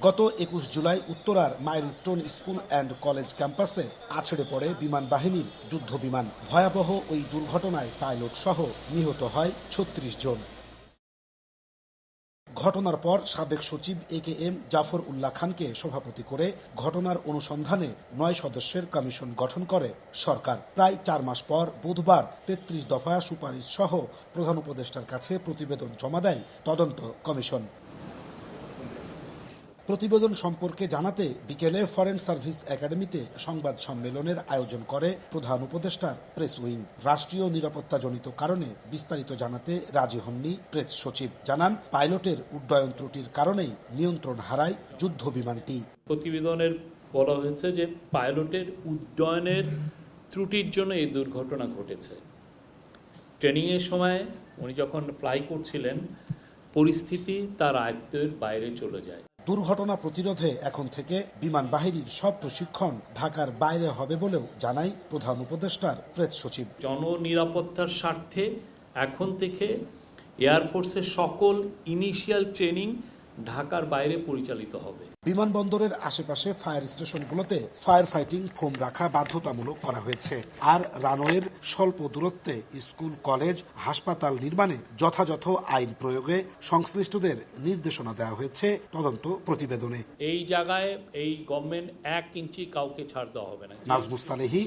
গত ২১ জুলাই উত্তরার milestone school and college ক্যাম্পাসে আছড়ে পড়ে বিমান বাহিনীর যুদ্ধ বিমান। ভয়াবহ ওই দুর্ঘটনায় পাইলট সহ নিহত হয় ৩৬ জন। ঘটনার পর সাবেক সচিব AKM জাফর উল্লাহ খানকে সভাপতি করে ঘটনার অনুসন্ধানে ৯ সদস্যের কমিশন গঠন করে সরকার। প্রায় ৪ মাস পর বুধবার ৩৩ দফা সুপারিশ সহ প্রধান উপদেষ্টার কাছে প্রতিবেদন জমা দেয় তদন্ত কমিশন। প্রতিবেদন সম্পর্কে জানাতে বিকেলে ফরেন সার্ভিস একাডেমিতে সংবাদ সম্মেলনের আয়োজন করে প্রধান উপদেষ্টার প্রেস উইং। রাষ্ট্রীয় নিরাপত্তাজনিত কারণে বিস্তারিত জানাতে রাজি হননি প্রেস সচিব। জানান, পাইলটের উড্ডয়ন ত্রুটির কারণেই নিয়ন্ত্রণ হারায় যুদ্ধ বিমানটি। প্রতিবেদনের বলা হয়েছে যে পাইলটের উড্ডয়নের ত্রুটির জন্য এই দুর্ঘটনা ঘটেছে। ট্রেনিংয়ের সময় উনি যখন ফ্লাই করছিলেন পরিস্থিতি তার আয়ত্তের বাইরে চলে যায়। দুর্ঘটনা প্রতিরোধে এখন থেকে বিমান বাহিনীর সব প্রশিক্ষণ ঢাকার বাইরে হবে বলেও জানায় প্রধান উপদেষ্টার প্রেস সচিব। জননিরাপত্তার স্বার্থে এখন থেকে এয়ারফোর্সের সকল ইনিশিয়াল ট্রেনিং ঢাকার বাইরে পরিচালিত হবে। বিমানবন্দরের আশেপাশে ফায়ার স্টেশনগুলোতে ফায়ার ফাইটিং ফোম রাখা বাধ্যতামূলক করা হয়েছে। আর রানওয়ের স্বল্প দূরত্বে স্কুল, কলেজ, হাসপাতাল নির্মাণে যথাযথ আইন প্রয়োগে সংশ্লিষ্টদের নির্দেশনা দেওয়া হয়েছে তদন্ত প্রতিবেদনে। এই জায়গায় এই গভর্নমেন্ট ১ ইঞ্চি কাউকে ছাড় দেওয়া হবে না। নাজমুস সালেহী,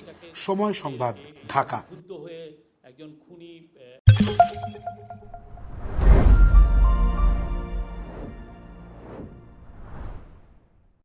সময় সংবাদ, ঢাকা। হয়ে একজন খুনি